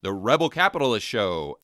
The Rebel Capitalist Show.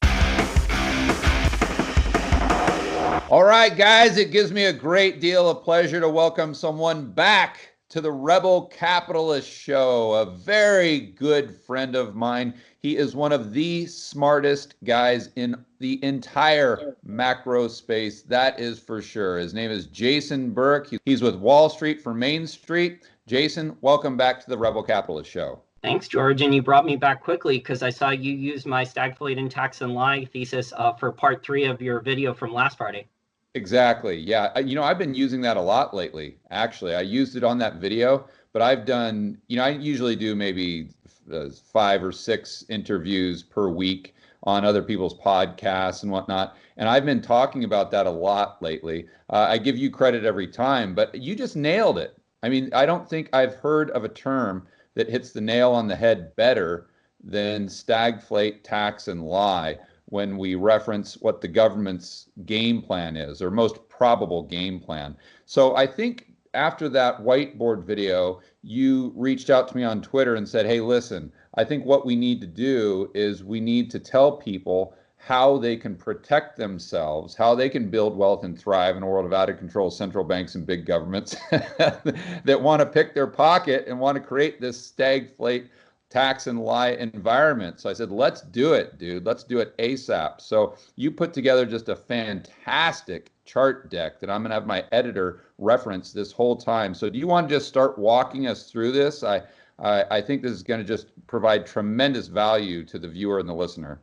All right, guys, it gives me a great deal of pleasure to welcome someone back to the Rebel Capitalist Show, a very good friend of mine. He is one of the smartest guys in the entire macro space, that is for sure. His name is Jason Burack. He's with Wall Street for Main Street. Jason, welcome back to the Rebel Capitalist Show. Thanks, George. And you brought me back quickly because I saw you use my Stagflate and Tax and Lie thesis for part 3 of your video from last Friday. Exactly. Yeah. I've been using that a lot lately. Actually, I used it on that video, but I've done, I usually do maybe 5 or 6 interviews per week on other people's podcasts and whatnot. And I've been talking about that a lot lately. I give you credit every time, but you just nailed it. I mean, I don't think I've heard of a term that hits the nail on the head better than stagflate, tax, and lie when we reference what the government's game plan is, or most probable game plan. So I think after that whiteboard video, you reached out to me on Twitter and said, hey, listen, I think what we need to do is we need to tell people how they can protect themselves, how they can build wealth and thrive in a world of out of control central banks and big governments that want to pick their pocket and want to create this stagflate, tax and lie environment. So I said, let's do it, dude. Let's do it ASAP. So you put together just a fantastic chart deck that I'm going to have my editor reference this whole time. So do you want to just start walking us through this? I think this is going to just provide tremendous value to the viewer and the listener.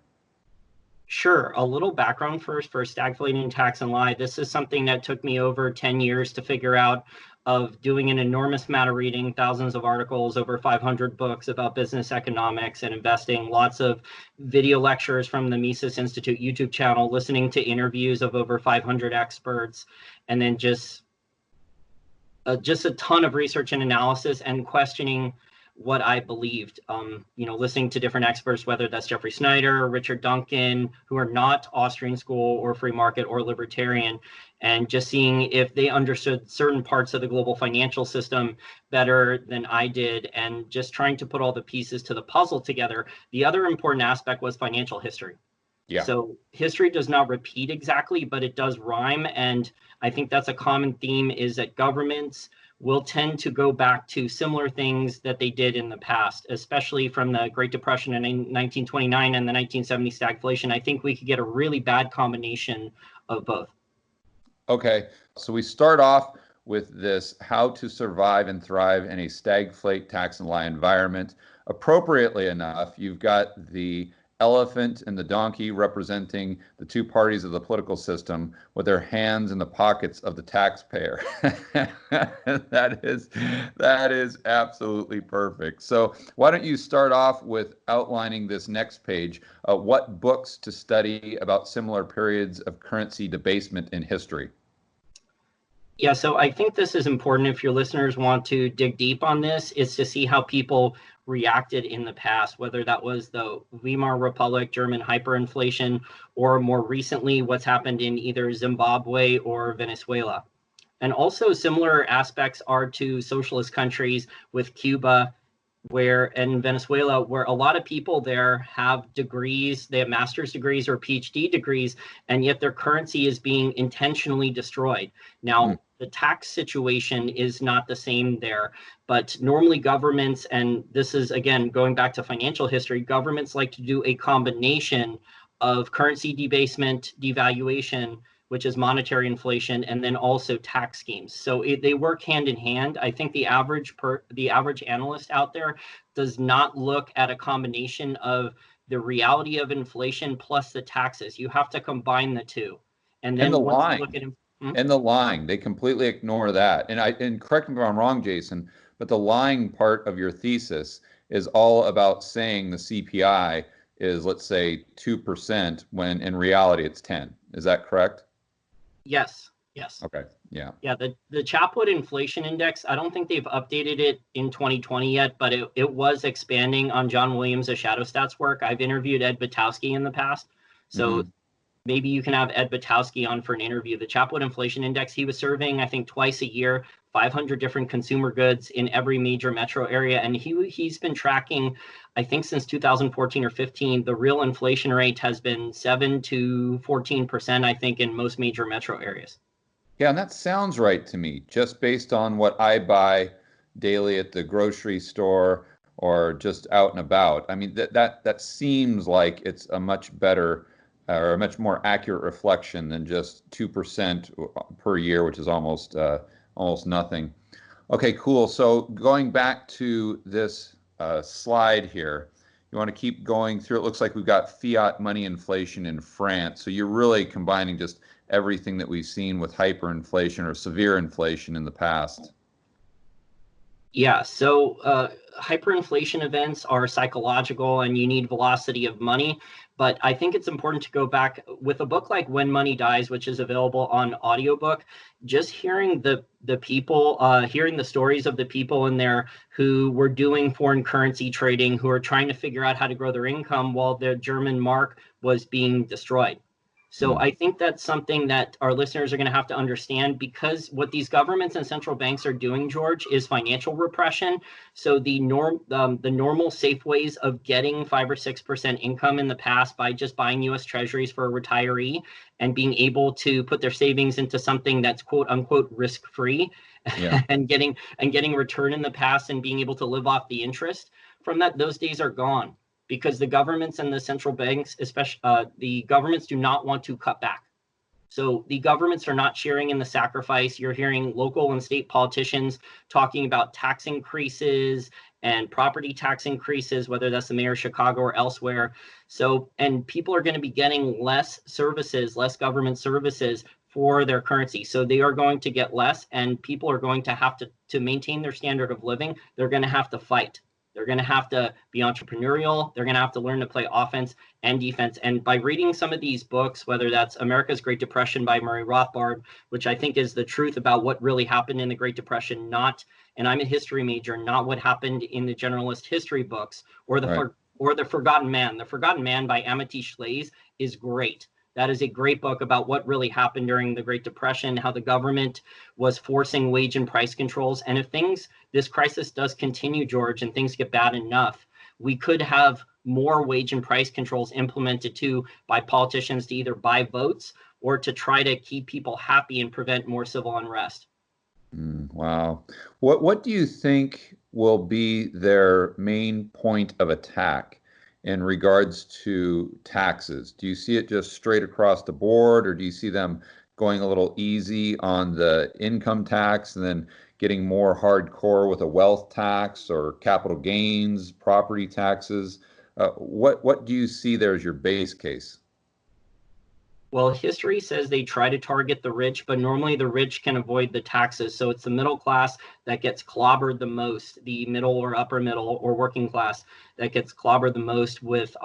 Sure. A little background first for Stagflating, Tax and Lie. This is something that took me over 10 years to figure out, of doing an enormous amount of reading, thousands of articles, over 500 books about business economics and investing, lots of video lectures from the Mises Institute YouTube channel, listening to interviews of over 500 experts, and then just a ton of research and analysis and questioning what I believed, listening to different experts, whether that's Jeffrey Snyder or Richard Duncan, who are not Austrian school or free market or libertarian, and just seeing if they understood certain parts of the global financial system better than I did, and just trying to put all the pieces to the puzzle together. The other important aspect was financial history. Yeah. So history does not repeat exactly, but it does rhyme. And I think that's a common theme, is that governments will tend to go back to similar things that they did in the past, especially from the Great Depression in 1929 and the 1970 stagflation. I think we could get a really bad combination of both. Okay, so we start off with this: how to survive and thrive in a stagflate, tax and lie environment. Appropriately enough, you've got the elephant and the donkey representing the two parties of the political system with their hands in the pockets of the taxpayer. That is absolutely perfect. So why don't you start off with outlining this next page, what books to study about similar periods of currency debasement in history? Yeah, so I think this is important if your listeners want to dig deep on this, is to see how people reacted in the past, whether that was the Weimar Republic, German hyperinflation, or more recently what's happened in either Zimbabwe or Venezuela. And also similar aspects are to socialist countries with Cuba, and Venezuela, where a lot of people there have degrees, they have master's degrees or PhD degrees, and yet their currency is being intentionally destroyed. Now, the tax situation is not the same there, but normally governments, and this is, again, going back to financial history, governments like to do a combination of currency debasement, devaluation, which is monetary inflation, and then also tax schemes. So they work hand in hand. I think the average analyst out there does not look at a combination of the reality of inflation plus the taxes. You have to combine the two. And then once you look at and the lying, they completely ignore that. And correct me if I'm wrong, Jason, but the lying part of your thesis is all about saying the CPI is, let's say, 2% when in reality it's 10. Is that correct? Yes. Okay. Yeah. Yeah. The Chapwood Inflation Index, I don't think they've updated it in 2020 yet, but it was expanding on John Williams' Shadow Stats work. I've interviewed Ed Butowski in the past. So maybe you can have Ed Butowski on for an interview. The Chapwood Inflation Index, he was surveying, I think, twice a year, 500 different consumer goods in every major metro area. And he's been tracking, I think since 2014 or 15, the real inflation rate has been 7 to 14%, I think, in most major metro areas. Yeah, and that sounds right to me, just based on what I buy daily at the grocery store or just out and about. I mean, that seems like it's a much better or a much more accurate reflection than just 2% per year, which is almost nothing. Okay, cool. So going back to this slide here, you want to keep going through. It looks like we've got fiat money inflation in France. So you're really combining just everything that we've seen with hyperinflation or severe inflation in the past. Yeah, so hyperinflation events are psychological and you need velocity of money. But I think it's important to go back with a book like When Money Dies, which is available on audiobook, just hearing the people, hearing the stories of the people in there who were doing foreign currency trading, who are trying to figure out how to grow their income while the German mark was being destroyed. So I think that's something that our listeners are going to have to understand, because what these governments and central banks are doing, George, is financial repression. So the normal safe ways of getting 5 or 6% income in the past by just buying U.S. Treasuries for a retiree and being able to put their savings into something that's quote unquote risk free, Yeah. and getting return in the past and being able to live off the interest from that, those days are gone, because the governments and the central banks, especially the governments, do not want to cut back. So the governments are not sharing in the sacrifice. You're hearing local and state politicians talking about tax increases and property tax increases, whether that's the mayor of Chicago or elsewhere. So, and people are going to be getting less services, less government services for their currency. So they are going to get less, and people are going to have to maintain their standard of living. They're going to have to fight. They're going to have to be entrepreneurial. They're going to have to learn to play offense and defense. And by reading some of these books, whether that's America's Great Depression by Murray Rothbard, which I think is the truth about what really happened in the Great Depression, not, and I'm a history major, not what happened in the generalist history books, or the Forgotten Man. The Forgotten Man by Amity Shlaes is great. That is a great book about what really happened during the Great Depression, how the government was forcing wage and price controls. And if this crisis does continue, George, and things get bad enough, we could have more wage and price controls implemented too by politicians to either buy votes or to try to keep people happy and prevent more civil unrest. Wow. What do you think will be their main point of attack in regards to taxes? Do you see it just straight across the board, or do you see them going a little easy on the income tax and then getting more hardcore with a wealth tax or capital gains, property taxes? What do you see there as your base case? Well, history says they try to target the rich, but normally the rich can avoid the taxes. So it's the middle class that gets clobbered the most, the middle or upper middle or working class that gets clobbered the most with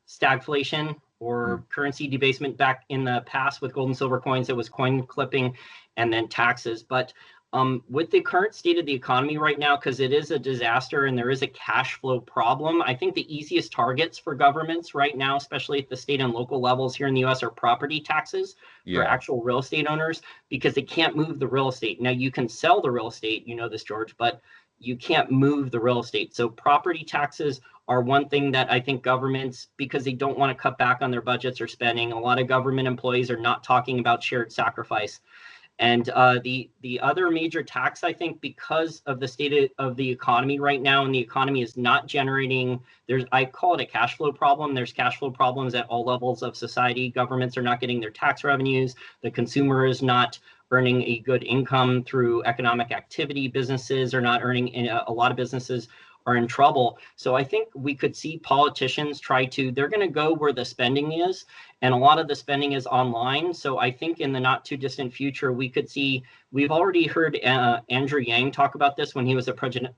stagflation or currency debasement. Back in the past with gold and silver coins, it was coin clipping and then taxes. But with the current state of the economy right now, because it is a disaster and there is a cash flow problem, I think the easiest targets for governments right now, especially at the state and local levels here in the US, are property taxes for actual real estate owners, because they can't move the real estate. Now, you can sell the real estate, you know this, George, but you can't move the real estate. So property taxes are one thing that I think governments, because they don't want to cut back on their budgets or spending, a lot of government employees are not talking about shared sacrifice. And the other major tax, I think, because of the state of the economy right now, and the economy is not generating, I call it a cash flow problem. There's cash flow problems at all levels of society. Governments are not getting their tax revenues. The consumer is not earning a good income through economic activity. Businesses are not earning, a lot of businesses are in trouble. So I think we could see politicians they're going to go where the spending is, and a lot of the spending is online. So I think in the not too distant future, we've already heard Andrew Yang talk about this when he was a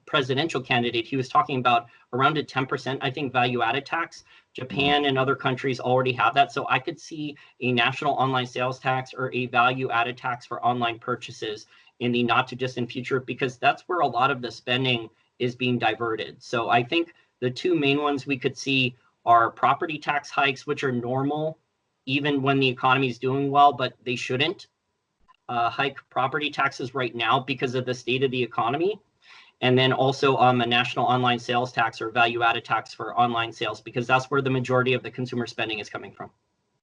presidential candidate. He was talking about around a 10%, I think, value added tax. Japan and other countries already have that. So I could see a national online sales tax or a value added tax for online purchases in the not too distant future, because that's where a lot of the spending is being diverted. So I think the two main ones we could see are property tax hikes, which are normal even when the economy is doing well, but they shouldn't. hike property taxes right now because of the state of the economy. And then also a national online sales tax or value-added tax for online sales, because that's where the majority of the consumer spending is coming from.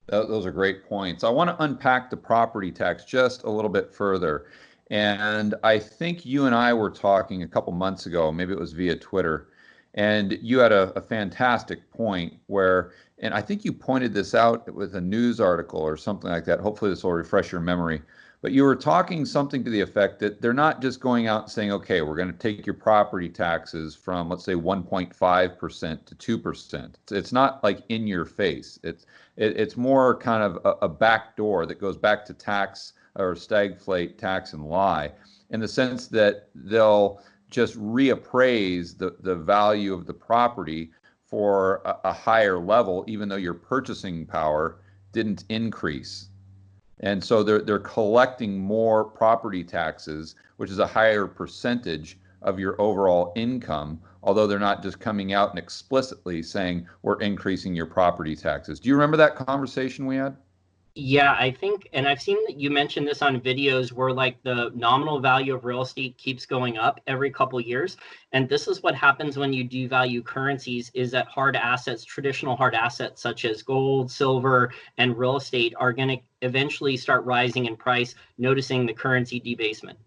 Those are great points. I want to unpack the property tax just a little bit further. And I think you and I were talking a couple months ago, maybe it was via Twitter, and you had a fantastic point where, and I think you pointed this out with a news article or something like that. Hopefully this will refresh your memory. But you were talking something to the effect that they're not just going out and saying, okay, we're going to take your property taxes from, let's say, 1.5% to 2%. It's not like in your face. It's more kind of a back door that goes back to tax or stagflate, tax and lie, in the sense that they'll just reappraise the value of the property for a higher level, even though your purchasing power didn't increase. And so they're collecting more property taxes, which is a higher percentage of your overall income, although they're not just coming out and explicitly saying we're increasing your property taxes. Do you remember that conversation we had? Yeah, I think, and I've seen that you mentioned this on videos where like the nominal value of real estate keeps going up every couple years. And this is what happens when you devalue currencies, is that hard assets, traditional hard assets such as gold, silver, and real estate are going to eventually start rising in price, noticing the currency debasement.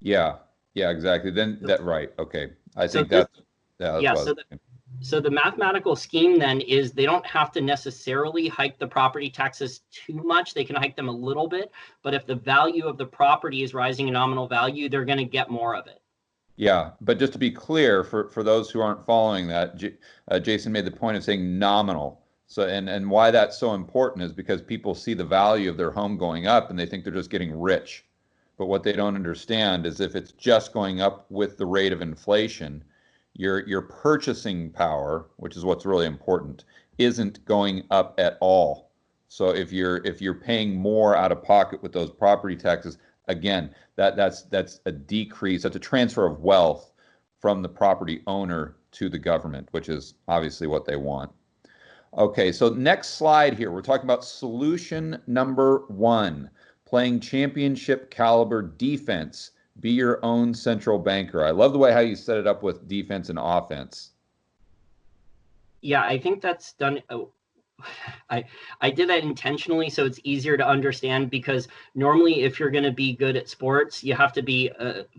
Yeah, exactly. Then right. Okay. I So think this, that's yeah, what I was thinking. So the mathematical scheme then is they don't have to necessarily hike the property taxes too much. They can hike them a little bit, but if the value of the property is rising in nominal value, they're going to get more of it. Yeah, but just to be clear, for those who aren't following that, Jason made the point of saying nominal. So and why that's so important is because people see the value of their home going up and they think they're just getting rich. But what they don't understand is if it's just going up with the rate of inflation, your purchasing power, which is what's really important, isn't going up at all. So if you're paying more out of pocket with those property taxes, again, that's a decrease. That's a transfer of wealth from the property owner to the government, which is obviously what they want. Okay, so next slide here, we're talking about solution number 1, playing championship caliber defense. Be your own central banker. I love the way how you set it up with defense and offense. Yeah, I think that's done. I did that intentionally so it's easier to understand, because normally if you're going to be good at sports, you have to be,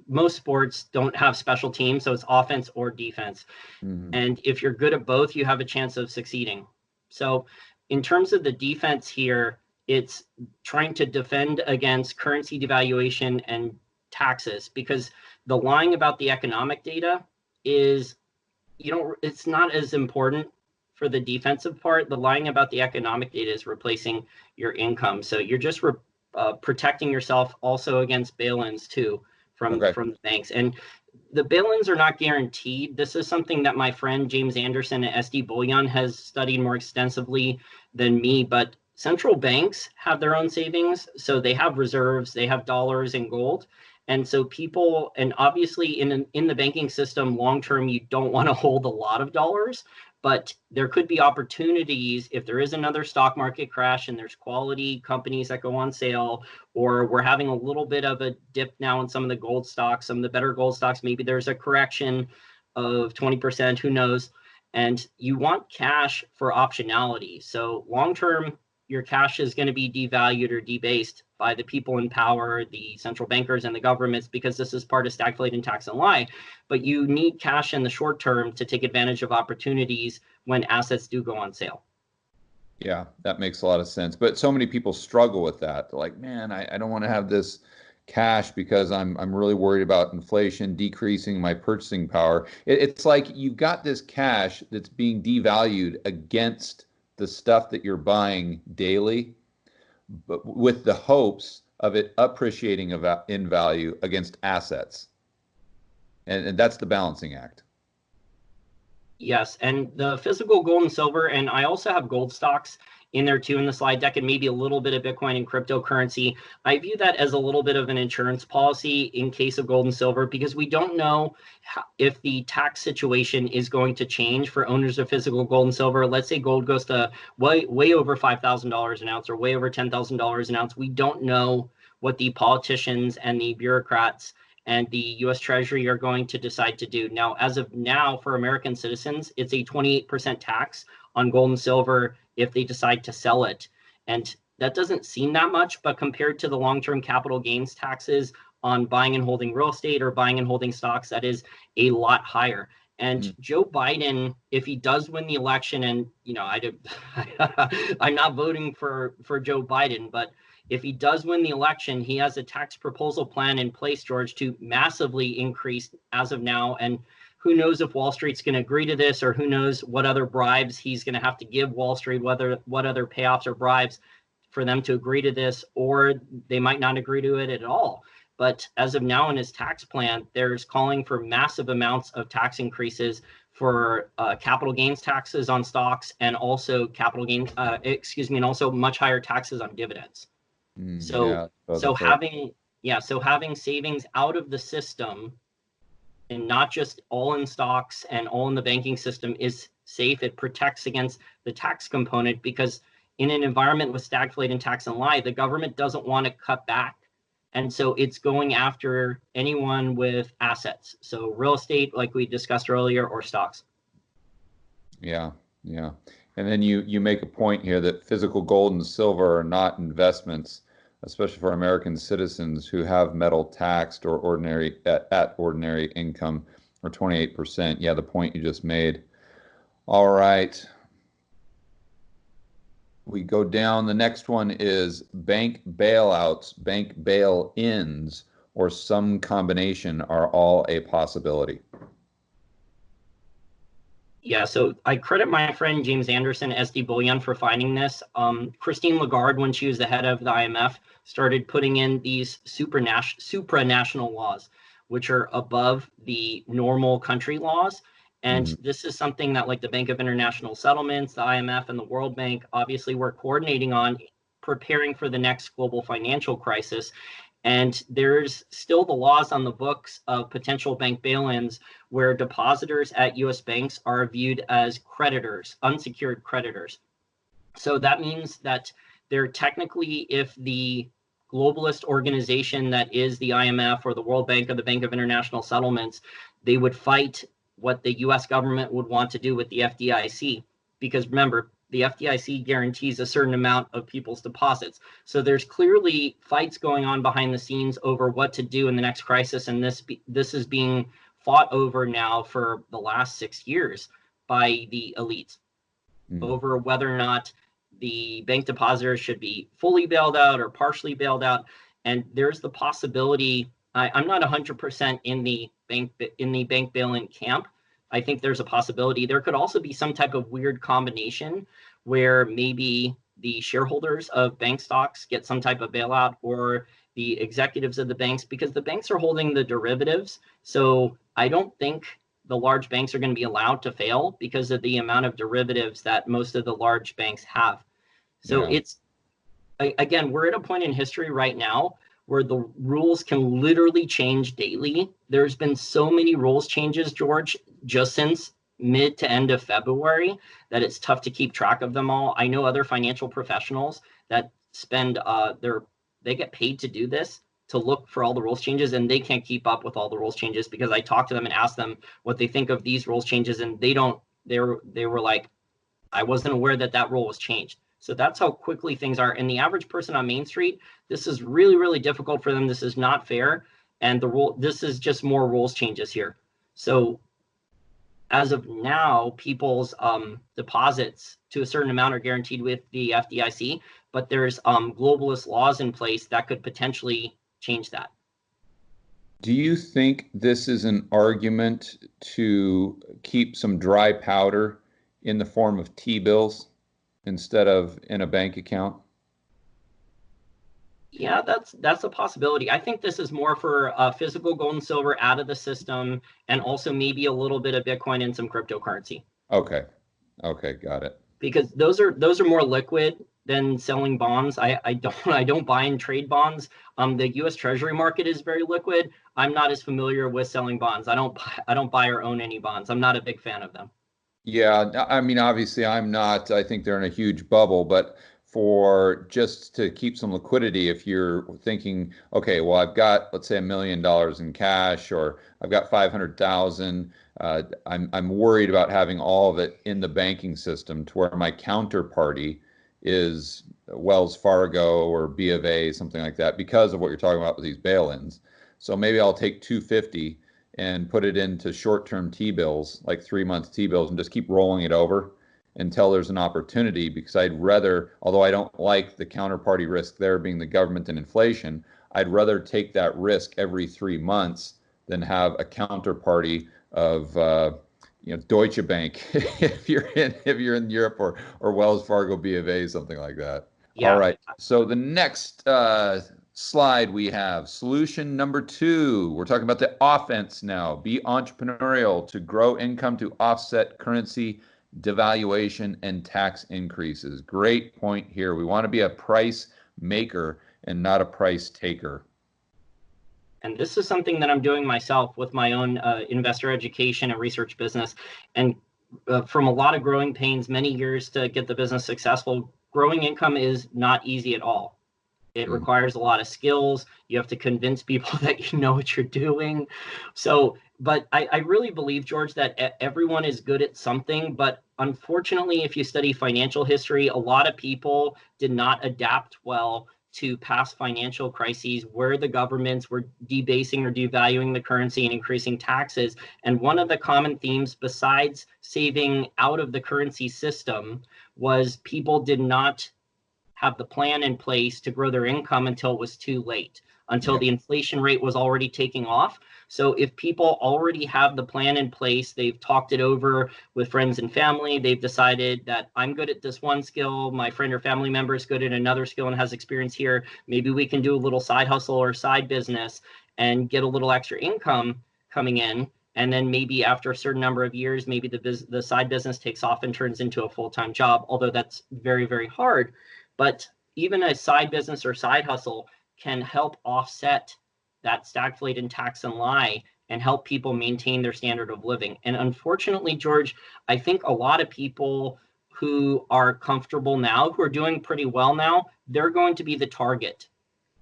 most sports don't have special teams, so it's offense or defense. Mm-hmm. And if you're good at both, you have a chance of succeeding. So in terms of the defense here, it's trying to defend against currency devaluation and taxes, because the lying about the economic data is, it's not as important for the defensive part. The lying about the economic data is replacing your income. So you're just protecting yourself also against bail-ins too from the banks. And the bail-ins are not guaranteed. This is something that my friend James Anderson at SD Bullion has studied more extensively than me, but central banks have their own savings. So they have reserves, they have dollars and gold. And so people, and obviously in the banking system, long-term, you don't want to hold a lot of dollars, but there could be opportunities if there is another stock market crash and there's quality companies that go on sale, or we're having a little bit of a dip now in some of the gold stocks, some of the better gold stocks, maybe there's a correction of 20%, who knows? And you want cash for optionality. So long-term, your cash is going to be devalued or debased by the people in power, the central bankers and the governments, because this is part of stagflate and tax and lie. But you need cash in the short term to take advantage of opportunities when assets do go on sale. Yeah, that makes a lot of sense. But so many people struggle with that. They're like, man, I don't want to have this cash because I'm really worried about inflation decreasing my purchasing power. It's like you've got this cash that's being devalued against the stuff that you're buying daily, but with the hopes of it appreciating in value against assets. And that's the balancing act. Yes, and the physical gold and silver, and I also have gold stocks in there too in the slide deck, and maybe a little bit of Bitcoin and cryptocurrency. I view that as a little bit of an insurance policy in case of gold and silver, because we don't know if the tax situation is going to change for owners of physical gold and silver. Let's say gold goes to way over $5,000 an ounce or way over $10,000 an ounce. We don't know what the politicians and the bureaucrats and the US Treasury are going to decide to do. Now, as of now, for American citizens, it's a 28% tax on gold and silver if they decide to sell it. And that doesn't seem that much, but compared to the long-term capital gains taxes on buying and holding real estate or buying and holding stocks, that is a lot higher. And Joe Biden, if he does win the election, and I'm not voting for Joe Biden, but if he does win the election, he has a tax proposal plan in place, George, to massively increase as of now. And who knows if Wall Street's going to agree to this, or who knows what other bribes he's going to have to give Wall Street, what other payoffs or bribes for them to agree to this, or they might not agree to it at all. But as of now in his tax plan, there's calling for massive amounts of tax increases for capital gains taxes on stocks, and also and also much higher taxes on dividends. So having savings out of the system and not just all in stocks and all in the banking system is safe. It protects against the tax component, because in an environment with stagflate and tax and lie, the government doesn't want to cut back. And so it's going after anyone with assets. So real estate, like we discussed earlier, or stocks. Yeah. And then you make a point here that physical gold and silver are not investments, especially for American citizens who have metal taxed or at ordinary income, or 28%. Yeah, the point you just made. All right. We go down. The next one is bank bailouts, bank bail-ins, or some combination are all a possibility. Yeah, so I credit my friend James Anderson, SD Bullion, for finding this. Christine Lagarde, when she was the head of the IMF, started putting in these supranational laws, which are above the normal country laws. And this is something that, like the Bank of International Settlements, the IMF, and the World Bank, obviously we're coordinating on, preparing for the next global financial crisis. And there's still the laws on the books of potential bank bail-ins where depositors at US banks are viewed as creditors, unsecured creditors. So that means that they're technically, if the globalist organization that is the IMF or the World Bank or the Bank of International Settlements, they would fight what the US government would want to do with the FDIC. Because remember, the FDIC guarantees a certain amount of people's deposits. So there's clearly fights going on behind the scenes over what to do in the next crisis. And this is being fought over now for the last 6 years by the elites over whether or not the bank depositors should be fully bailed out or partially bailed out. And there's the possibility, I'm not 100% in the bank bail-in camp. I think there's a possibility there could also be some type of weird combination where maybe the shareholders of bank stocks get some type of bailout, or the executives of the banks, because the banks are holding the derivatives. So I don't think the large banks are going to be allowed to fail because of the amount of derivatives that most of the large banks have. So it's, again, we're at a point in history right now where the rules can literally change daily. There's been so many rules changes, George, just since mid to end of February, that it's tough to keep track of them all. I know other financial professionals that spend they get paid to do this, to look for all the rules changes, and they can't keep up with all the rules changes, because I talked to them and asked them what they think of these rules changes, and they were like, I wasn't aware that rule was changed. So that's how quickly things are. And the average person on Main Street, this is really, really difficult for them. This is not fair. And this is just more rules changes here. So as of now, people's deposits to a certain amount are guaranteed with the FDIC, but there's globalist laws in place that could potentially change that. Do you think this is an argument to keep some dry powder in the form of T-bills instead of in a bank account? Yeah, that's a possibility. I think this is more for physical gold and silver out of the system, and also maybe a little bit of Bitcoin and some cryptocurrency. Okay, got it. Because those are more liquid than selling bonds. I don't buy and trade bonds. The U.S. Treasury market is very liquid. I'm not as familiar with selling bonds. I don't buy or own any bonds. I'm not a big fan of them. Yeah, I mean, obviously I'm not. I think they're in a huge bubble, but for just to keep some liquidity if you're thinking, okay, well, I've got, let's say, $1 million in cash, or I've got 500,000. I'm worried about having all of it in the banking system to where my counterparty is Wells Fargo or B of A, something like that, because of what you're talking about with these bail-ins. So maybe I'll take 250 and put it into short-term T-bills, like 3-month T-bills, and just keep rolling it over until there's an opportunity, because I'd rather, although I don't like the counterparty risk there being the government and inflation, I'd rather take that risk every 3 months than have a counterparty of Deutsche Bank if you're in Europe, or Wells Fargo, B of A, something like that. Yeah. All right. So the next slide we have solution number 2. We're talking about the offense now. Be entrepreneurial to grow income to offset currency devaluation and tax increases. Great point here. We want to be a price maker and not a price taker. And this is something that I'm doing myself with my own investor education and research business. And from a lot of growing pains, many years to get the business successful, growing income is not easy at all. It requires a lot of skills. You have to convince people that you know what you're doing. So, but I really believe, George, that everyone is good at something. But unfortunately, if you study financial history, a lot of people did not adapt well to past financial crises where the governments were debasing or devaluing the currency and increasing taxes. And one of the common themes, besides saving out of the currency system, was people did not have the plan in place to grow their income until it was too late, until the inflation rate was already taking off. So if people already have the plan in place, they've talked it over with friends and family, they've decided that I'm good at this one skill, my friend or family member is good at another skill and has experience here, maybe we can do a little side hustle or side business and get a little extra income coming in. And then maybe after a certain number of years, maybe the side business takes off and turns into a full-time job, although that's very, very hard. But even a side business or side hustle can help offset that stagflate and tax and lie and help people maintain their standard of living. And unfortunately, George, I think a lot of people who are comfortable now, who are doing pretty well now, they're going to be the target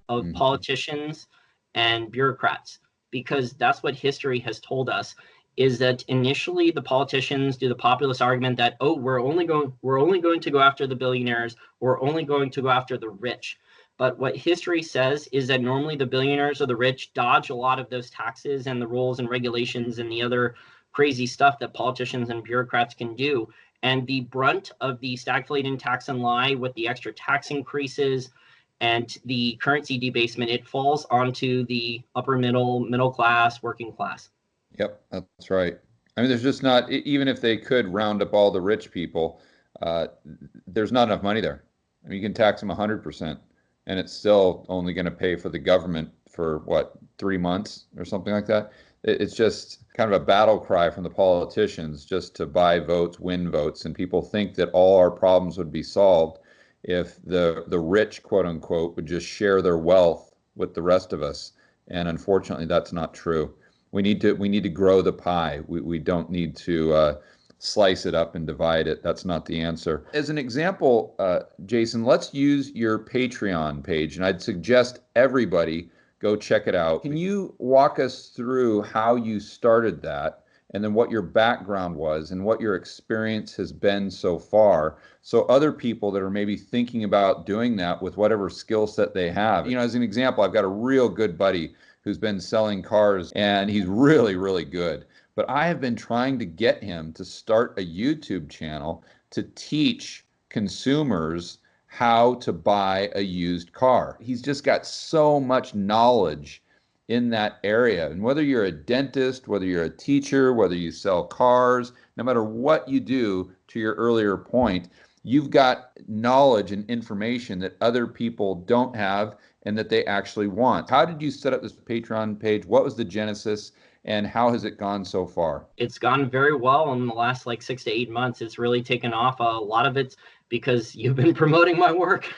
of politicians and bureaucrats, because that's what history has told us, is that initially the politicians do the populist argument that, oh, we're only going to go after the billionaires, we're only going to go after the rich. But what history says is that normally the billionaires or the rich dodge a lot of those taxes and the rules and regulations and the other crazy stuff that politicians and bureaucrats can do. And the brunt of the stagflate and tax and lie, with the extra tax increases and the currency debasement, it falls onto the upper middle class, working class. Yep, that's right. I mean, there's just not, even if they could round up all the rich people, there's not enough money there. I mean, you can tax them 100%, and it's still only going to pay for the government for, what, 3 months or something like that. It's just kind of a battle cry from the politicians just to buy votes, win votes, and people think that all our problems would be solved if the rich, quote unquote, would just share their wealth with the rest of us. And unfortunately, that's not true. We need to grow the pie. We don't need to slice it up and divide it. That's not the answer. As an example, Jason, let's use your Patreon page, and I'd suggest everybody go check it out. Can you walk us through how you started that, and then what your background was and what your experience has been so far, so other people that are maybe thinking about doing that with whatever skill set they have? You know, as an example, I've got a real good buddy who's been selling cars, and he's really, really good. But I have been trying to get him to start a YouTube channel to teach consumers how to buy a used car. He's just got so much knowledge in that area. And whether you're a dentist, whether you're a teacher, whether you sell cars, no matter what you do, to your earlier point, you've got knowledge and information that other people don't have and that they actually want. How did you set up this Patreon page? What was the genesis, and how has it gone so far? It's gone very well in the last 6 to 8 months. It's really taken off. A lot of it's because you've been promoting my work.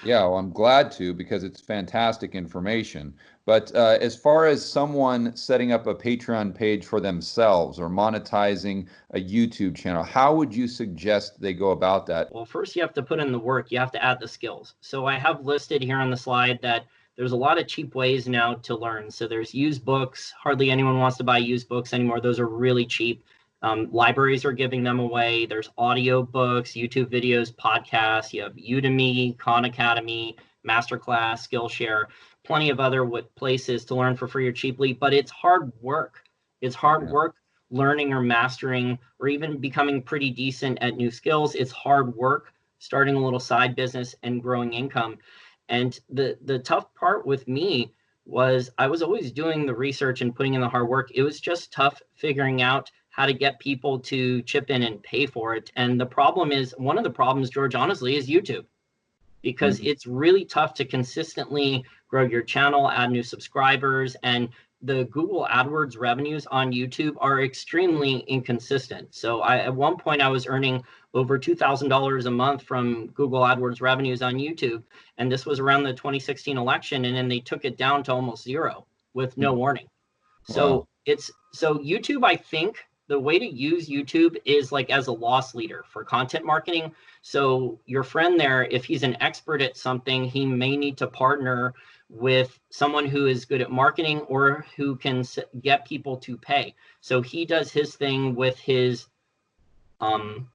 Yeah, well, I'm glad to, because it's fantastic information. But as far as someone setting up a Patreon page for themselves or monetizing a YouTube channel, how would you suggest they go about that? Well, first you have to put in the work. You have to add the skills. So I have listed here on the slide that there's a lot of cheap ways now to learn. So there's used books. Hardly anyone wants to buy used books anymore. Those are really cheap. Libraries are giving them away. There's audio books, YouTube videos, podcasts. You have Udemy, Khan Academy, Masterclass, Skillshare, plenty of other places to learn for free or cheaply, but it's hard work. It's hard work learning or mastering or even becoming pretty decent at new skills. It's hard work starting a little side business and growing income. And the tough part with me was I was always doing the research and putting in the hard work. It was just tough figuring out how to get people to chip in and pay for it. And the problem is, one of the problems, George, honestly, is YouTube, because it's really tough to consistently grow your channel, add new subscribers, and the Google AdWords revenues on YouTube are extremely inconsistent. So at one point I was earning over $2,000 a month from Google AdWords revenues on YouTube. And this was around the 2016 election. And then they took it down to almost zero with no warning. So so YouTube, I think the way to use YouTube is like as a loss leader for content marketing. So your friend there, if he's an expert at something, he may need to partner with someone who is good at marketing or who can get people to pay. So he does his thing with his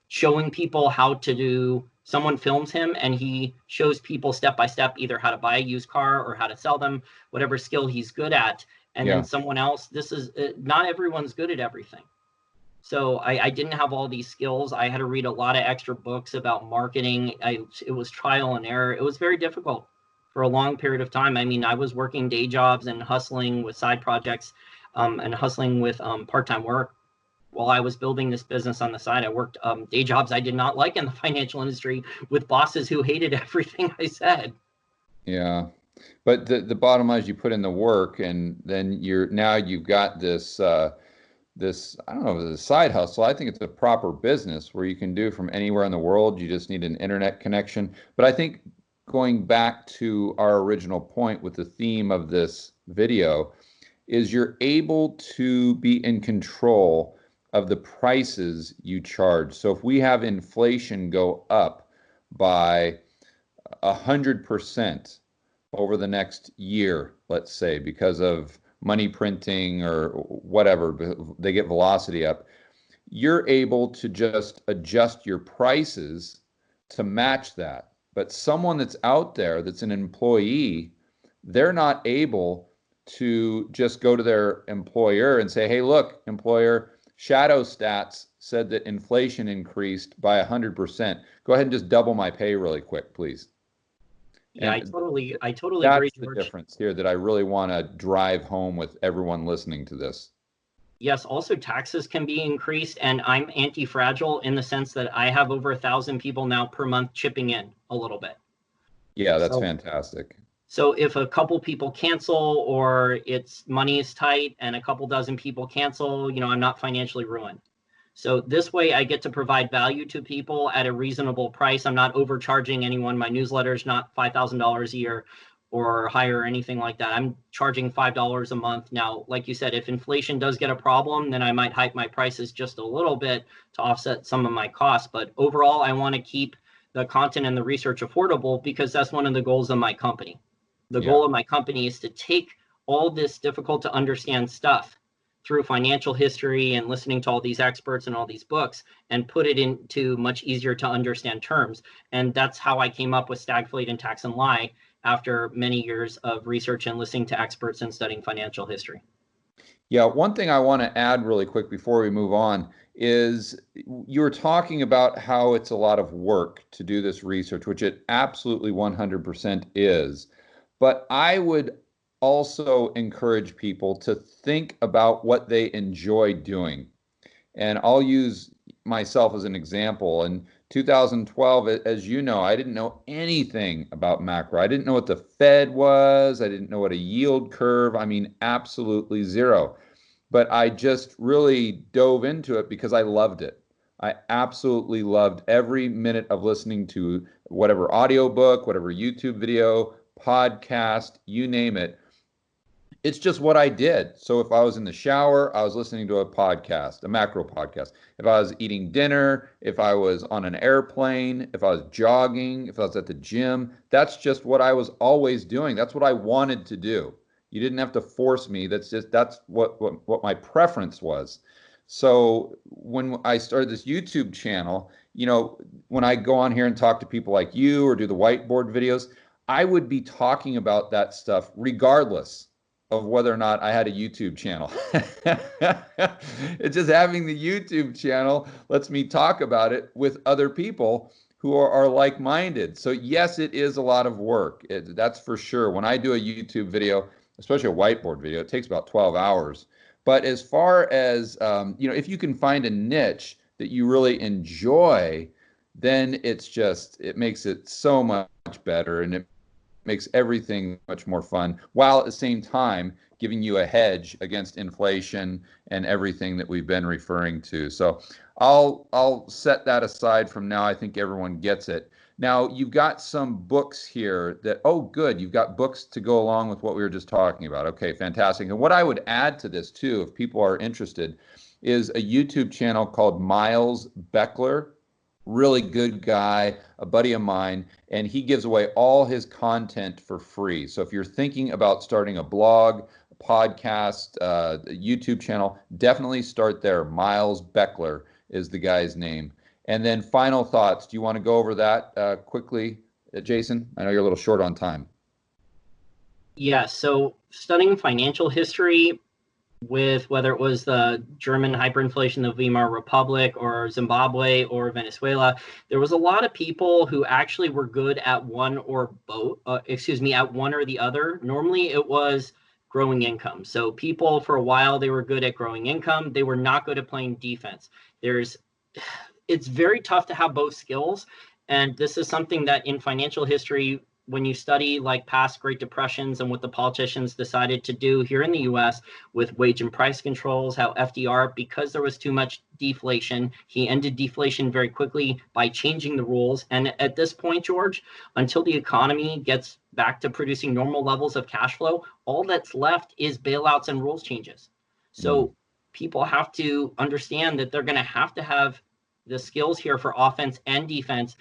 showing people how to do, someone films him and he shows people step by step either how to buy a used car or how to sell them, whatever skill he's good at. And then someone else, this is, not everyone's good at everything. So I didn't have all these skills. I had to read a lot of extra books about marketing. It was trial and error. It was very difficult for a long period of time. I mean, I was working day jobs and hustling with side projects and hustling with part-time work while I was building this business on the side. I worked day jobs I did not like in the financial industry with bosses who hated everything I said. Yeah. But the bottom line is you put in the work, and then you've got this I don't know if it's a side hustle. I think it's a proper business where you can do from anywhere in the world. You just need an internet connection. But I think going back to our original point with the theme of this video is you're able to be in control of the prices you charge. So if we have inflation go up by 100% over the next year, let's say, because of money printing or whatever, they get velocity up, you're able to just adjust your prices to match that. But someone that's out there that's an employee, they're not able to just go to their employer and say, hey, look, employer, Shadow Stats said that inflation increased by 100%. Go ahead and just double my pay really quick, please. Yeah, and I totally agree, that's George. the difference here that I really want to drive home with everyone listening to this. Yes, also taxes can be increased, and I'm anti-fragile in the sense that I have over 1,000 people now per month chipping in a little bit. Yeah, that's fantastic. So if a couple people cancel or it's money is tight and a couple dozen people cancel, I'm not financially ruined. So this way I get to provide value to people at a reasonable price. I'm not overcharging anyone. My newsletter is not $5,000 a year or higher or anything like that. I'm charging $5 a month. Now, like you said, if inflation does get a problem, then I might hike my prices just a little bit to offset some of my costs. But overall, I want to keep the content and the research affordable because that's one of the goals of my company. The goal of my company is to take all this difficult to understand stuff through financial history and listening to all these experts and all these books and put it into much easier to understand terms. And that's how I came up with Stagflate and Tax and Lie after many years of research and listening to experts and studying financial history. Yeah, one thing I want to add really quick before we move on is you were talking about how it's a lot of work to do this research, which it absolutely 100% is. But I would also encourage people to think about what they enjoy doing. And I'll use myself as an example. In 2012, as you know, I didn't know anything about macro. I didn't know what the Fed was. I didn't know what a yield curve. I mean, absolutely zero. But I just really dove into it because I loved it. I absolutely loved every minute of listening to whatever audiobook, whatever YouTube video, podcast, you name it. It's just what I did. So if I was in the shower, I was listening to a podcast, a macro podcast. If I was eating dinner, if I was on an airplane, if I was jogging, if I was at the gym, that's just what I was always doing. That's what I wanted to do. You didn't have to force me. That's what my preference was. So when I started this YouTube channel, when I go on here and talk to people like you or do the whiteboard videos, I would be talking about that stuff regardless of whether or not I had a YouTube channel. It's just having the YouTube channel lets me talk about it with other people who are like-minded. So yes, it is a lot of work. That's for sure. When I do a YouTube video, especially a whiteboard video, it takes about 12 hours. But as far as, if you can find a niche that you really enjoy, then it makes it so much better, and it makes everything much more fun, while at the same time giving you a hedge against inflation and everything that we've been referring to. So I'll set that aside from now. I think everyone gets it. Now, you've got some books here oh, good. You've got books to go along with what we were just talking about. Okay, fantastic. And what I would add to this too, if people are interested, is a YouTube channel called Miles Beckler. Really good guy, a buddy of mine, and he gives away all his content for free. So if you're thinking about starting a blog, a podcast, a YouTube channel, definitely start there. Miles Beckler is the guy's name. And then final thoughts. Do you want to go over that quickly, Jason? I know you're a little short on time. Yeah, so studying financial history, with whether it was the German hyperinflation, the Weimar Republic, or Zimbabwe, or Venezuela, there was a lot of people who actually were good at one or both, at one or the other. Normally it was growing income. So people, for a while, they were good at growing income. They were not good at playing defense. It's very tough to have both skills. And this is something that in financial history, when you study like past Great Depressions and what the politicians decided to do here in the US with wage and price controls, how FDR, because there was too much deflation, he ended deflation very quickly by changing the rules. And at this point, George, until the economy gets back to producing normal levels of cash flow, all that's left is bailouts and rules changes. So people have to understand that they're going to have the skills here for offense and defense.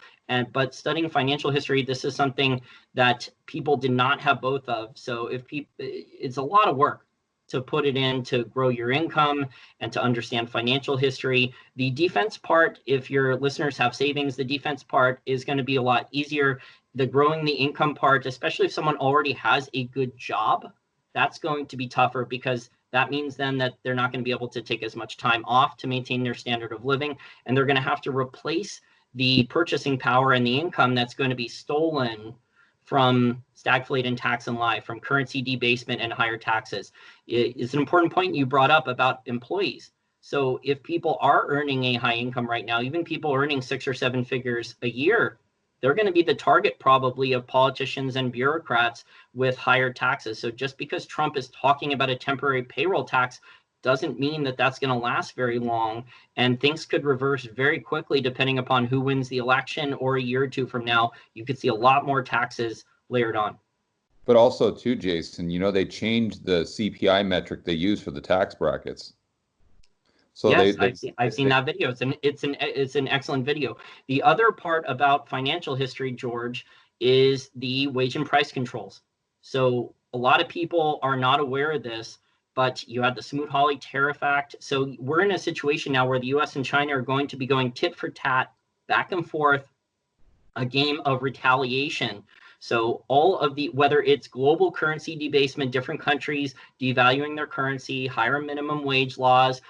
But studying financial history, this is something that people did not have both of. So it's a lot of work to put it in to grow your income and to understand financial history. The defense part, if your listeners have savings, the defense part is going to be a lot easier. The growing the income part, especially if someone already has a good job, that's going to be tougher, because that means then that they're not going to be able to take as much time off to maintain their standard of living, and they're going to have to replace the purchasing power and the income that's going to be stolen from stagflate and tax and lie, from currency debasement and higher taxes. It's an important point you brought up about employees. So if people are earning a high income right now, even people earning 6 or 7 figures a year, they're going to be the target probably of politicians and bureaucrats with higher taxes. So just because Trump is talking about a temporary payroll tax doesn't mean that that's going to last very long. And things could reverse very quickly depending upon who wins the election, or a year or two from now, you could see a lot more taxes layered on. But also too, Jason, they changed the CPI metric they use for the tax brackets. So yes, I've seen that video. It's an excellent video. The other part about financial history, George, is the wage and price controls. So a lot of people are not aware of this, but you had the Smoot-Hawley Tariff Act. So we're in a situation now where the US and China are going to be going tit for tat, back and forth, a game of retaliation. So all of whether it's global currency debasement, different countries devaluing their currency, higher minimum wage laws,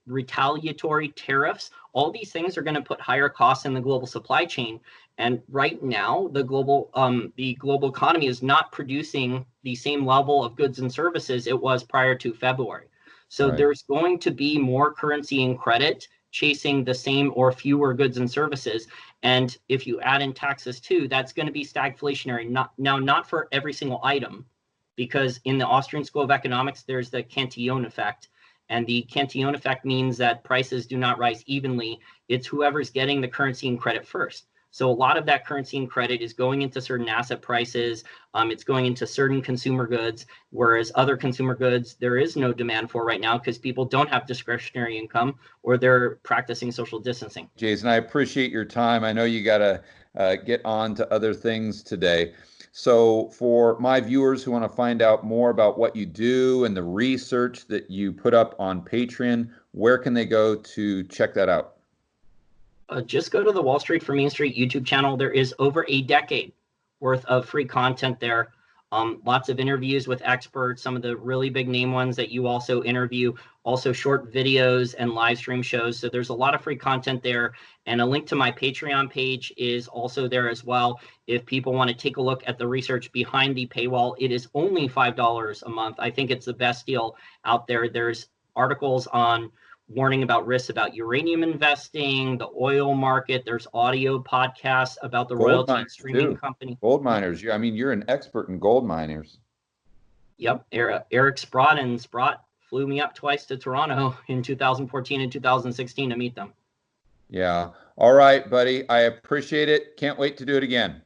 retaliatory tariffs, all these things are going to put higher costs in the global supply chain. And right now, the global economy is not producing the same level of goods and services it was prior to February. So there's going to be more currency and credit chasing the same or fewer goods and services. And if you add in taxes too, that's going to be stagflationary. Not for every single item, because in the Austrian School of Economics, there's the Cantillon effect. And the Cantillon effect means that prices do not rise evenly. It's whoever's getting the currency and credit first. So a lot of that currency and credit is going into certain asset prices. It's going into certain consumer goods, whereas other consumer goods, there is no demand for right now because people don't have discretionary income or they're practicing social distancing. Jason, I appreciate your time. I know you got to get on to other things today. So for my viewers who want to find out more about what you do and the research that you put up on Patreon, where can they go to check that out? Just go to the Wall Street for Main Street YouTube channel. There is over a decade worth of free content there. Lots of interviews with experts, some of the really big name ones that you also interview, also short videos and live stream shows. So there's a lot of free content there. And a link to my Patreon page is also there as well. If people want to take a look at the research behind the paywall, it is only $5 a month. I think it's the best deal out there. There's articles on warning about risks about uranium investing, the oil market. There's audio podcasts about the royalty and streaming company. Gold miners. I mean, you're an expert in gold miners. Yep. Eric Sprott and Sprott flew me up twice to Toronto in 2014 and 2016 to meet them. Yeah. All right, buddy. I appreciate it. Can't wait to do it again.